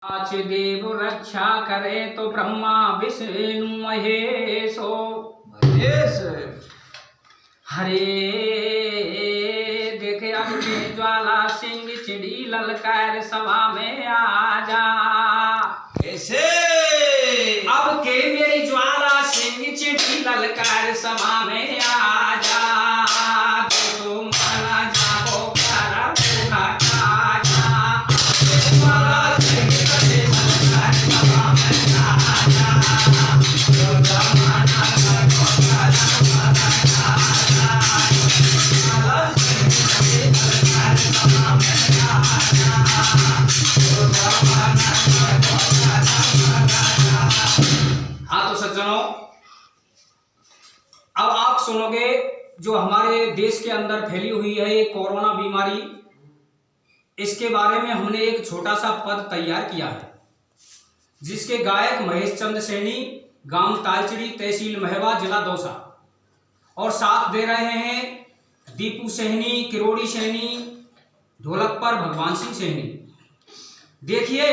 आज देव रक्षा करे तो ब्रह्मा विष्णु महेशो महेश। हरे देखे अब के ज्वाला सिंह चिड़ी ललकार सभा में आ जा। ऐसे अब के मेरी ज्वाला सिंह चिड़ी ललकार सभा में आ जा। तो माना जाओ प्यारा पूरा राजा। ज्वाला सिंह चिड़ी ललकार सभा में आ जा। तो माना जाओ प्यारा पूरा राजा। हाँ तो सज्जनों, अब आप सुनोगे जो हमारे देश के अंदर फैली हुई है ये कोरोना बीमारी, इसके बारे में हमने एक छोटा सा पद तैयार किया है, जिसके गायक महेश चंद्र सैनी, गांव तालचड़ी, तहसील महवा, जिला दौसा, और साथ दे रहे हैं दीपू सैनी, किरोड़ी सैनी, ढोलक पर भगवान सिंह सैनी। देखिए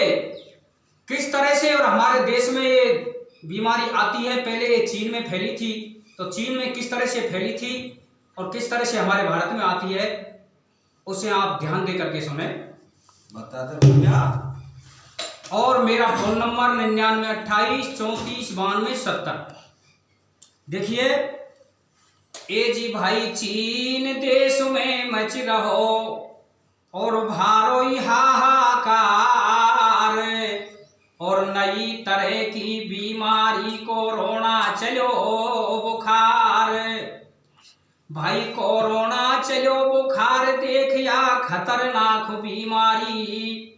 किस तरह से और हमारे देश में ये बीमारी आती है। पहले ये चीन में फैली थी, तो चीन में किस तरह से फैली थी और किस तरह से हमारे भारत में आती है, उसे आप ध्यान दे करके सुने। बताते भैया। और मेरा फोन नंबर 9928 34 92 70। देखिए ए जी भाई, चीन देश में मच रहो और भारो हाहाकार, और नई तरह की बीमारी कोरोना चलो बुखार। भाई कोरोना चलो बुखार, देख या खतरनाक बीमारी,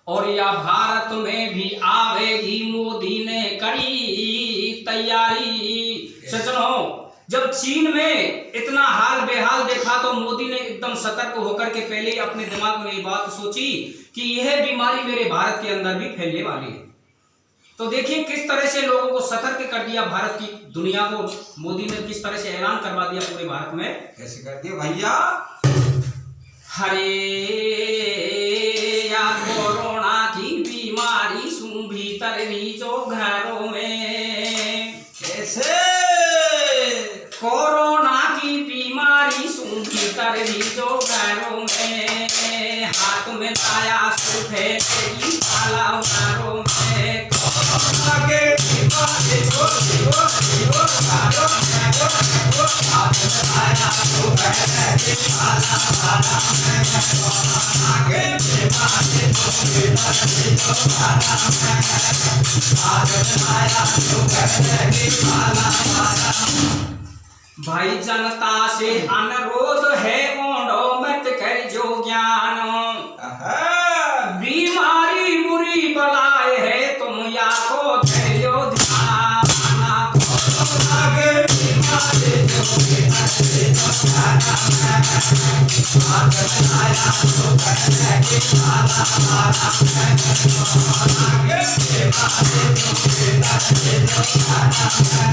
और या भारत में भी आवेगी, मोदी ने करी तैयारी। सज्जनों, जब चीन में इतना हाल बेहाल देखा तो मोदी ने एकदम सतर्क होकर के पहले ही अपने दिमाग में ये बात सोची कि यह बीमारी मेरे भारत के अंदर भी फैलने वाली है। तो देखिए किस तरह से लोगों को सतर्क कर दिया, भारत की दुनिया को मोदी ने किस तरह से ऐलान करवा दिया पूरे भारत में। कैसे कर दिया भैया? हरे या कोरोना की बीमारी सू भीतर जो घरों में। कैसे? कोरोना की बीमारी सू भीतर जो घरों में, हाथ में लाया सुफे तेरी काला घरों में। कोरोना के बीमारी जो घरों में, हाथ में लाया सुफे तेरी काला घरों में। कोरोना के बीमारी जो भीतर जो घरों में, हाथ में लाया सुफे तेरी काला घरों में। भाई जनता से अनुरोध है, ओंडो मत कर जो ज्ञान। बीमारी बुरी बलाए है, तुम या को धैर्य ध्यान। कोरोना के बीमारी जो भीतर जो घरों में, हाथ में लाया सुफे तेरी काला घरों में। कोरोना के बीमारी जो भीतर जो घरों में।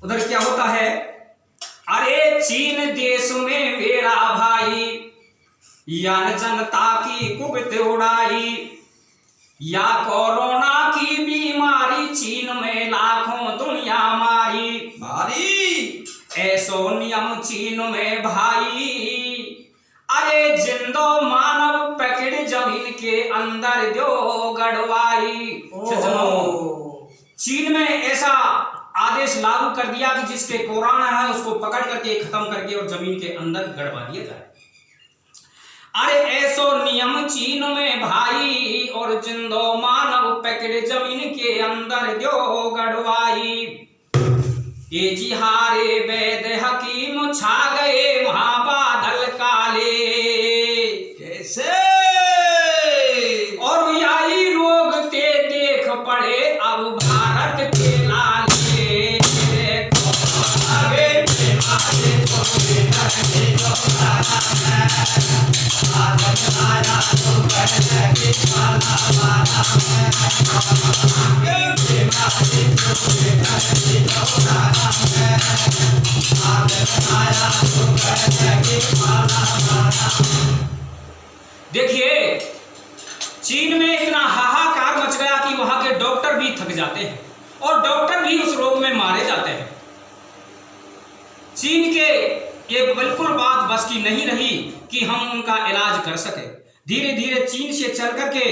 उधर क्या होता है? अरे चीन देश में मेरा भाई, यान जनता की कुगत उड़ाई, या कोरोना की बीमारी चीन में लाखों दुनिया मारी। ऐसो नियम चीन में भाई, अरे जिंदो मानव पैकेट जमीन के अंदर जो गड़वाई। चीन में ऐसा आदेश लागू कर दिया कि जिसके कोरोना है उसको पकड़ करके खत्म करके और जमीन के अंदर गड़वा दिया जाए। अरे ऐसो नियम चीन में भाई, और जिंदो मानव पैकेट जमीन के अंदर जो गड़वाई। ये जी हारे वैद हकीम छा गए महाबादल काले। कैसे? और यही रोग ते देख पड़े अब भारत के लाले। कोरोना के बीमारी जो भीतर जो घरों में, हाथ में लाया सुफे तेरी काला घरों में। कोरोना के बीमारी जो भीतर जो घरों में, हाथ में लाया सुफे तेरी काला देखिए, चीन में इतना हाहाकार मच गया कि वहां के डॉक्टर भी थक जाते हैं और डॉक्टर भी उस रोग में मारे जाते हैं। चीन के ये बिल्कुल बात बस की नहीं रही कि हम उनका इलाज कर सके। धीरे धीरे चीन से चल करके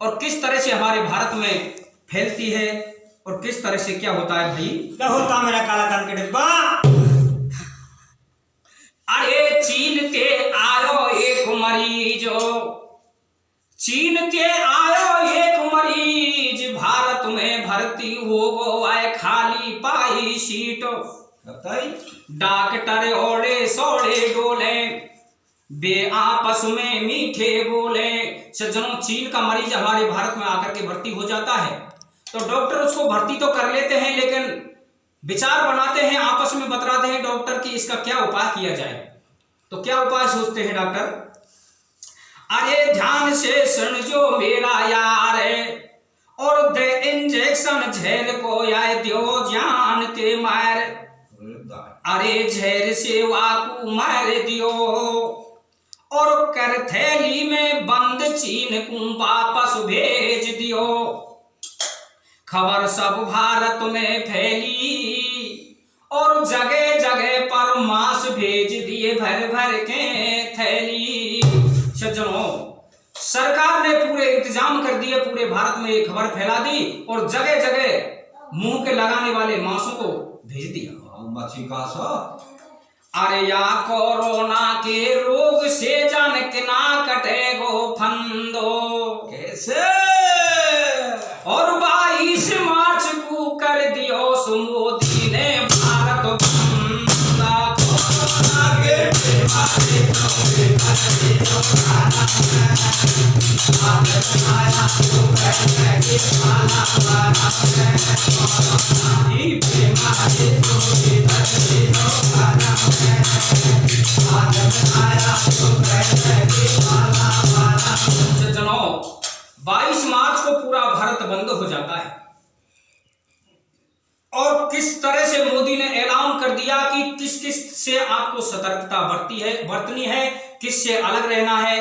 और किस तरह से हमारे भारत में फैलती है और किस तरह से क्या होता है भाई। क्या होता मेरा काला कान के डिब्बा। अरे चीन ते आयो एक मरीजो, चीन ते आयो एक मरीज, भारत में भर्ती हो गो आए खाली पाई सीट। डॉक्टर ओड़े सोड़े डोले, बे आपस में मीठे बोले। सज्जनों, चीन का मरीज हमारे भारत में आकर के भर्ती हो जाता है तो डॉक्टर उसको भर्ती तो कर लेते हैं, लेकिन विचार बनाते हैं, आपस में बतलाते हैं डॉक्टर कि इसका क्या उपाय किया जाए। तो क्या उपाय सोचते हैं डॉक्टर? अरे ध्यान से सुन जो मेरा यार, और दे इंजेक्शन झेल को आए दियो जान ते मार। अरे झेल से वाकू मार दियो और कर थैली में बंद चीन को वापस भेज दियो। खबर सब भारत में फैली और जगह जगह पर मांस भेज दिए भर भर के थैली। सज्जनों, सरकार ने पूरे इंतजाम कर दिए, पूरे भारत में ये खबर फैला दी और जगह जगह मुंह के लगाने वाले मांसों को भेज दिया। मच्छी का सो अरे या कोरोना के रोग से जान के ना कटे गो फंदो। कैसे? और 22 मार्च को कर दियो मोदी ने भारत बंदा। कोरोना के बीमारी सज्जनों, 22 मार्च को पूरा भारत बंद हो जाता है और किस तरह से मोदी ने ऐलान कर दिया कि किस किस से आपको सतर्कता बरतनी है, किस से अलग रहना है।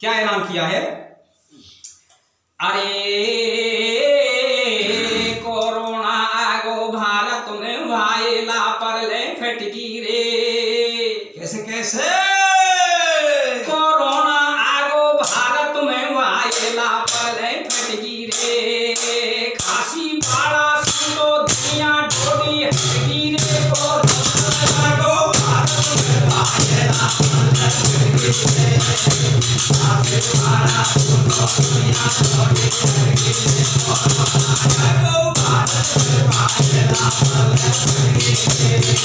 क्या ऐलान किया है? अरे कोरोना आगो भारत में भाईला पर ले फटकी रे। कैसे कैसे? कोरोना आगो भारत में भाईला पर ले फटकी रे। खांसी बाड़ा सुनो दुनिया डोली हटकी रे। कोरोना आगो भारत में भाईला पर ले फटकी रे। खांसी बाड़ा सुनो दुनिया डोली हटकी रे। कोरोना आगो भारत में भाईला पर ले फटकी रे।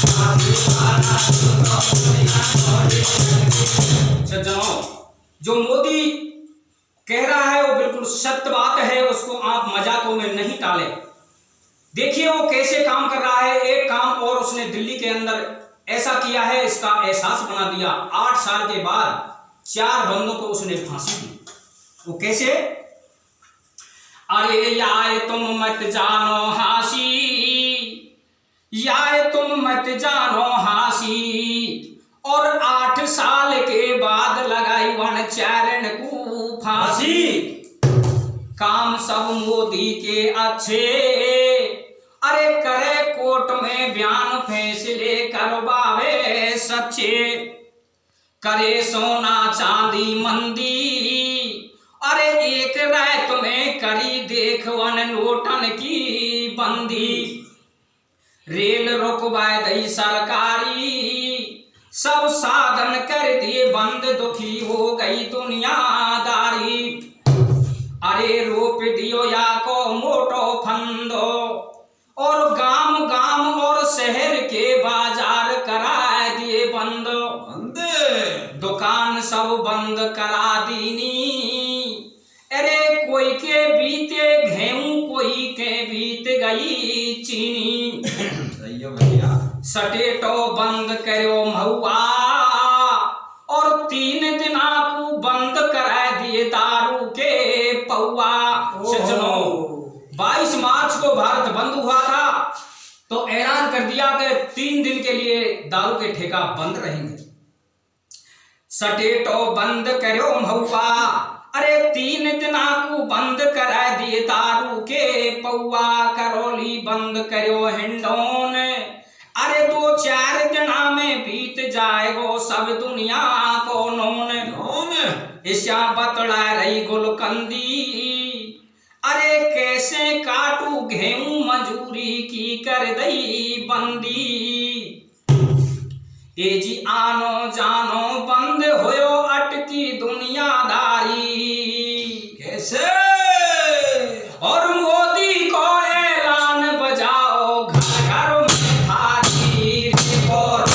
खांसी बाड़ा सुनो दुनिया डोली हटकी रे। सज्जनों, जो मोदी कह रहा है वो बिल्कुल सत्य बात है, उसको आप मजाकों में नहीं टाले। देखिए वो कैसे काम कर रहा है। एक काम और उसने दिल्ली के अंदर ऐसा किया है, इसका एहसास बना दिया। 8 साल के बाद 4 बंदों को उसने फांसी दी। वो कैसे? अरे याय तुम मत जानो हासी, याय तुम मत जानो हासी, और 8 साल के बाद लगाई वन चरण को फांसी। काम सब मोदी के अच्छे, अरे करे कोर्ट में बयान फैसले करवावे सच्चे। करे सोना चांदी मंदी, अरे एक रात में करी देखवन नोटन की बंदी। रेल रुकवाए दई सरकारी, सब साधन कर दिए बंद, दुखी हो गई दुनियादारी। अरे रोप दियो या को मोटो फंदो, और गांव गांव और शहर के बाजार करा दिए बंद। दुकान सब बंद करा दीनी। अरे कोई के बीते गेहूं, कोई के बीत गई चीनी। सही है भैया। सटेटो बंद करो महुआ, और 3 दिना को बंद करा दिए दारू के पौआ। सज्जनों, 22 मार्च को भारत बंद हुआ था तो ऐलान कर दिया कि 3 दिन के लिए दारू के ठेका बंद रहेंगे। सटेटो बंद करो महुआ, अरे 3 दिना को बंद करा दिए दारू के पौआ, करोली बंद करो हिंडोन, अरे 2-4 दिना में बीत जाएगो सब दुनिया को नोन। ईशा बतला रही गुलकंदी, अरे कैसे काटू गेहूं मजूरी की कर दई बंदी। ए जी आनो जानो बंद होयो अटकी दुनियादारी, कैसे? और मोदी को ऐलान बजाओ घर घर में थारी, और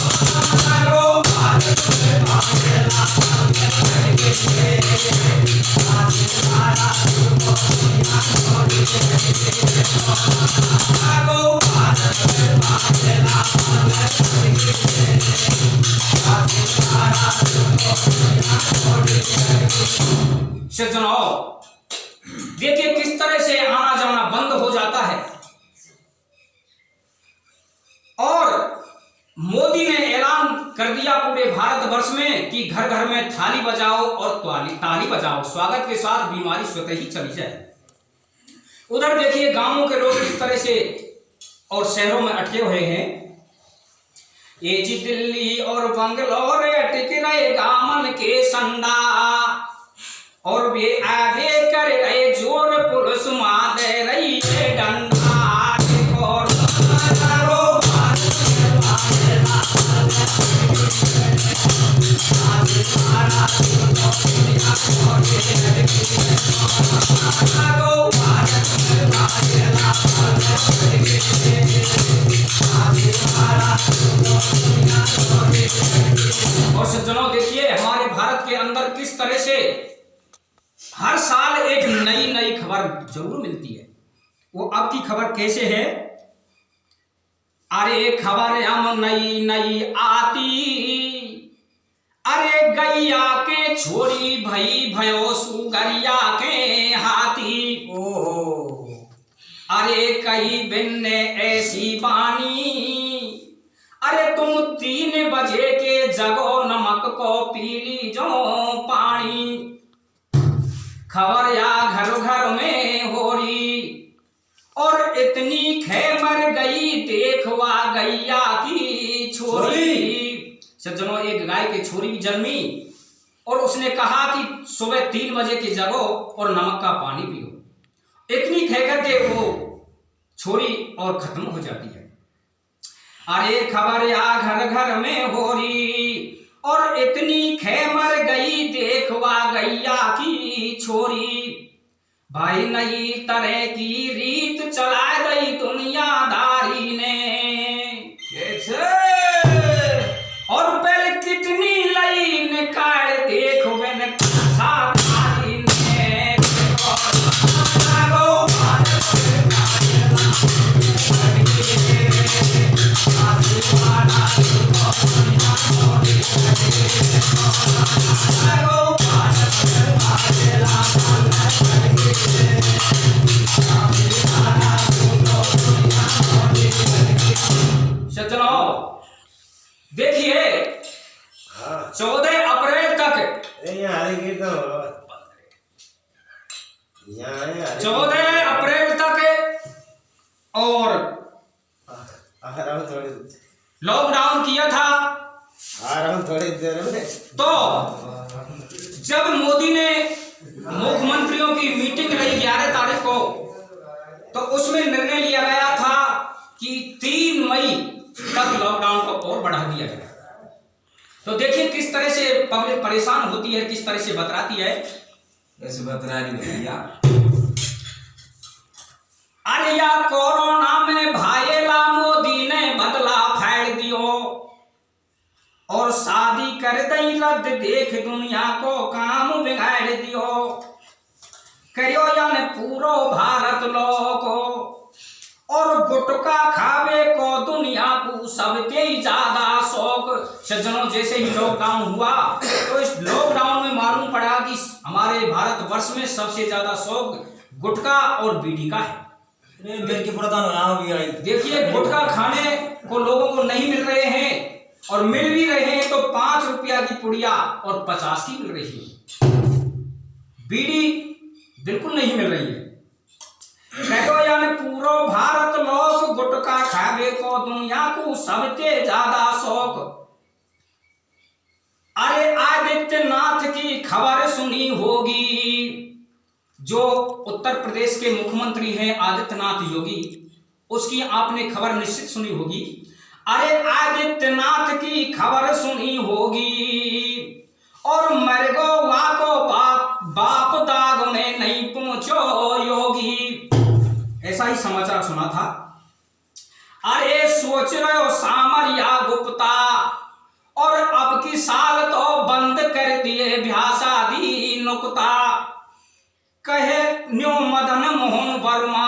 सज्जनों, देखिए किस तरह से आना जाना बंद हो जाता है। और मोदी ने ऐलान कर दिया पूरे भारतवर्ष में कि घर घर में थाली बजाओ और ताली बजाओ, स्वागत के साथ बीमारी स्वतः ही चली जाए। उधर देखिए गांवों के लोग किस तरह से और शहरों में अटके हुए हैं। ये जी दिल्ली और बंगलोर अटक रहे गामन के संडा, और वे आगे कर रहे जोर पुलिस मार रही है डंडा। और सज्जनों, देखिए हमारे भारत के अंदर किस तरह से हर साल एक नई नई खबर जरूर मिलती है। वो अब की खबर कैसे है? अरे खबर हम नई नई आती, अरे गैया के छोरी भई भयो सुगरिया के हाथी। अरे कई बिन्ने ऐसी बानी, अरे तुम 3 बजे के जगो नमक को पी ली जो पानी। खबर या घर घर में हो रही, और इतनी खैमर गई देखवा गैया की छोरी। सज्जनों, एक गाय की छोरी भी जन्मी और उसने कहा कि सुबह 3 बजे की जगो और नमक का पानी पियो। इतनी कह करके वो छोरी और खत्म हो जाती है। अरे खबर या घर घर में हो रही, और इतनी खैमर गई देखवा गैया की छोरी। भाई नई तरह की रीत चला गई दुनियादारी ने, कैसे? और पहले कितनी लाइन काट देखो मैंने सारी ने। सज्जनों, देखिए 14 अप्रैल तक 14 अप्रैल तक और लॉकडाउन किया था। तो जब मोदी ने मुख्यमंत्रियों की मीटिंग रही 11 तारीख को, तो उसमें निर्णय लिया गया था कि 3 मई तक लॉकडाउन को और बढ़ा दिया जाए। तो देखिए किस तरह से पब्लिक परेशान होती है, किस तरह से बतराती है। कैसे बतरा रही भैया? अरे या कोरोना में भाईला मोदी ने बदला फाड़ दियो, और शादी कर दई रद्द देख दुनिया को काम बिगाड़ दियो। करियो यानी पूरो भारत लोको, और गुटका खावे को दुनिया को सबसे ही ज्यादा शौक। सज्जनों, जैसे ही लॉकडाउन हुआ तो इस लॉकडाउन में मालूम पड़ा कि हमारे भारतवर्ष में सबसे ज्यादा शौक गुटखा और बीड़ी का है। देखिए गुटखा खाने को लोगों को नहीं मिल रहे हैं, और मिल भी रहे हैं तो 5 रुपया की पुड़िया और 50 की मिल रही है। बीड़ी बिल्कुल नहीं मिल रही है। कहो यानी पूरो भारत लोग गुटखा खावे को दुनिया को सबसे ज्यादा शौक। अरे आदित्यनाथ की खबर सुनी होगी, जो उत्तर प्रदेश के मुख्यमंत्री हैं आदित्यनाथ योगी, उसकी आपने खबर निश्चित सुनी होगी। अरे आदित्यनाथ की खबर सुनी होगी और मरगो वाको बाप दाग में नहीं पहुंचो योगी, ऐसा ही समाचार सुना था। अरे सोच रहे हो सामरिया गुप्ता और अब की साल तो बंद कर दिए ब्याह शादी नुक्ता। कहे न्यू मदन मोहन वर्मा,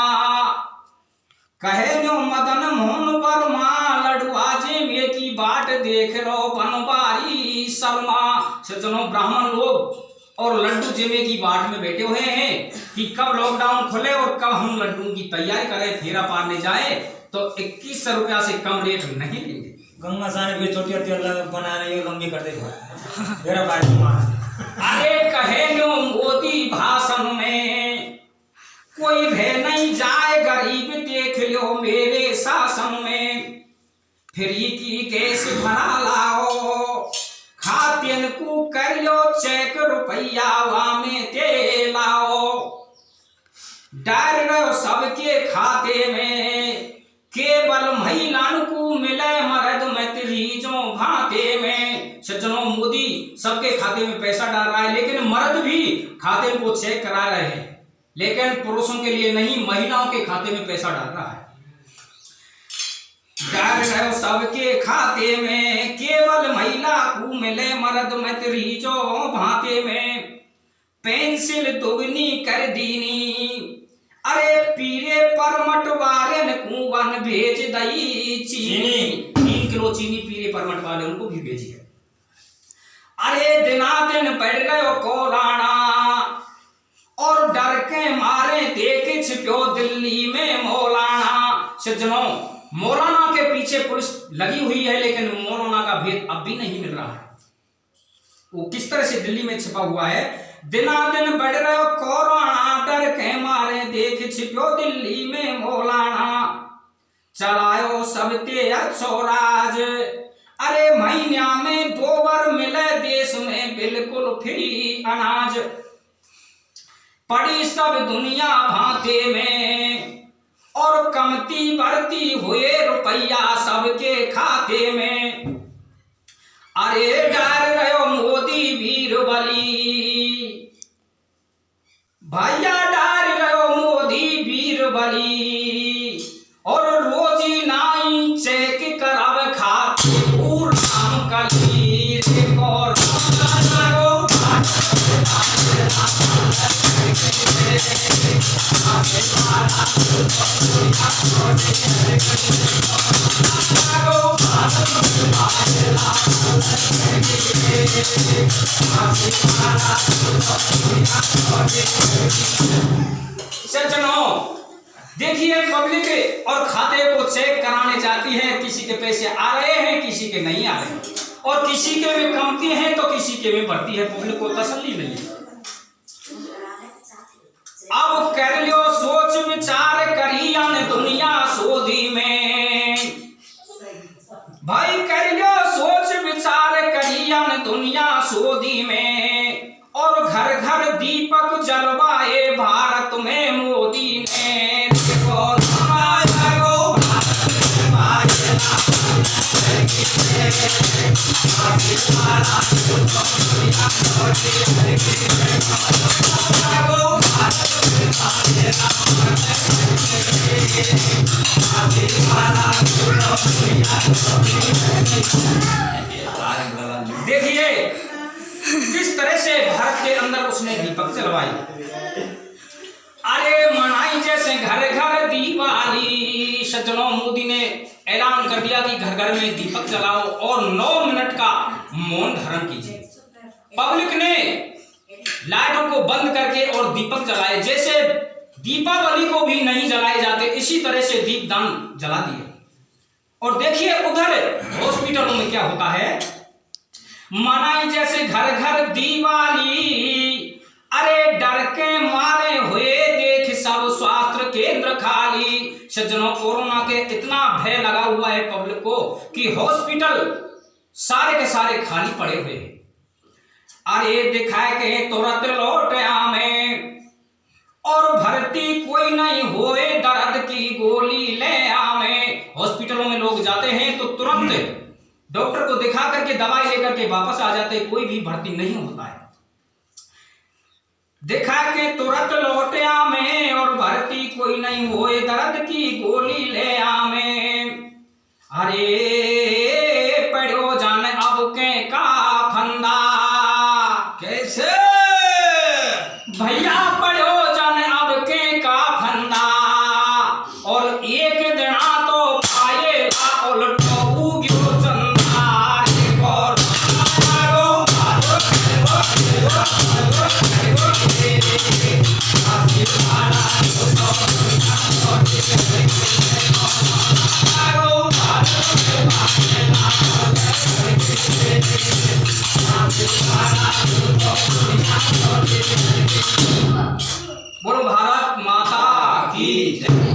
कहे न्यू मदन मोहन वर्मा, लड़ुआ जेमे की बाट देख लो बनवारी शर्मा। सज्जनों, ब्राह्मण लोग और लड्डू जेमे की बाट में बैठे हुए हैं कि कब लॉकडाउन खुले और कब हम लड्डू की तैयारी करें, फेरा पारने जाए तो 2100 रुपया से कम रेट नहीं लेंगे। गंगा साने भी छोटी होती बना रही है, लंबी कर देगा मेरा भाई। अरे कहे नो मोदी भाषण में, कोई भय नहीं जाए गरीब देख लो मेरे शासन में। फ्री की गैस भरा लाओ, खातेन को कर लो चेक, रुपया वामे ते लाओ। डाल रहो सबके खाते में, केवल महिलाओं को मिले मर्द मतरीजों भाते में। सज्जनों, मोदी सबके खाते में पैसा डाल रहा है, लेकिन मर्द भी खाते को चेक करा रहे हैं, लेकिन पुरुषों के लिए नहीं, महिलाओं के खाते में पैसा डाल रहा है। डाल रहे सबके खाते में, केवल महिला को मिले मर्द मतरीजों भाते में। पेंसिल दुगनी कर दीनी, अरे पीरे परमट वाले कुवन भेज दई चीनी। 3 किलो चीनी पीरे परमट वाले उनको भी भेजी है। अरे दिना दिन बढ़ रहे कोरोना और डर के मारे देखे छिपो दिल्ली में मौलाना। सज्जनों, मौलाना के पीछे पुलिस लगी हुई है, लेकिन मौलाना का भेद अब भी नहीं मिल रहा है। वो किस तरह से दिल्ली में छिपा हुआ है। दिना दिन बढ़ रहे कोरोना, डर के मारे देख छिपो दिल्ली में मौलाना। चलायो सबते अच्छो राज, अरे महीना में 2 बार मिले देश में बिल्कुल फ्री अनाज। पड़ी सब दुनिया भाते में और कमती बढ़ती हुए रुपया सबके खाते में। अरे डर रहे मोदी वीर बली, भैया डर रहे मोदी वीर बली, और रोजी नाई चेक करावे खाते पूर नाम कली और सज्जनों, देखिए पब्लिक और खाते को चेक कराने जाती है, किसी के पैसे आ रहे हैं, किसी के नहीं आ रहे हैं, और किसी के में कमती है तो किसी के में बढ़ती है। पब्लिक को तसल्ली नहीं है। अब कर लो सोच विचार करियन दुनिया सोधी में, भाई कर लो सोच विचार करियन दुनिया सोधी में। और घर घर दीपक जलवाए भारत में मोदी ने। देखिए किस तरह से भारत के अंदर उसने दीपक जलवाई। अरे मनाई जैसे घर घर दीवाली। सज्जनों, मोदी ने ऐलान कर दिया कि घर घर में दीपक जलाओ और 9 मिनट का मौन धारण कीजिए। पब्लिक ने लाइटों को बंद करके और दीपक जलाए। जैसे दीपावली को भी नहीं जलाए जाते, इसी तरह से दीपदान जला दिए। और देखिए उधर हॉस्पिटलों में क्या होता है, मनाई जैसे घर घर दिवाली, अरे डर के मारे हुए देख सब स्वास्थ्य केंद्र खाली। सज्जनों, कोरोना के इतना भय लगा हुआ है पब्लिक को कि हॉस्पिटल सारे के सारे खाली पड़े हुए हैं। अरे दिखाए के तुरंत लौट आवे और भर्ती कोई नहीं होए, दर्द की गोली ले आवे। हॉस्पिटलों में लोग जाते हैं तो तुरंत डॉक्टर को दिखा करके दवाई लेकर के वापस आ जाते, कोई भी भर्ती नहीं होता है। दिखा के तुरंत लौट आवे और भर्ती कोई नहीं होए, दर्द की गोली ले आवे। अरे पढ़ो जान अब के का फंदा, कैसे भैया पढ़ो जान अब के का फंदा, और एक दिना तो पाएगा उल्टो उग्यो चंदा। और बोलो भारत माता की जय।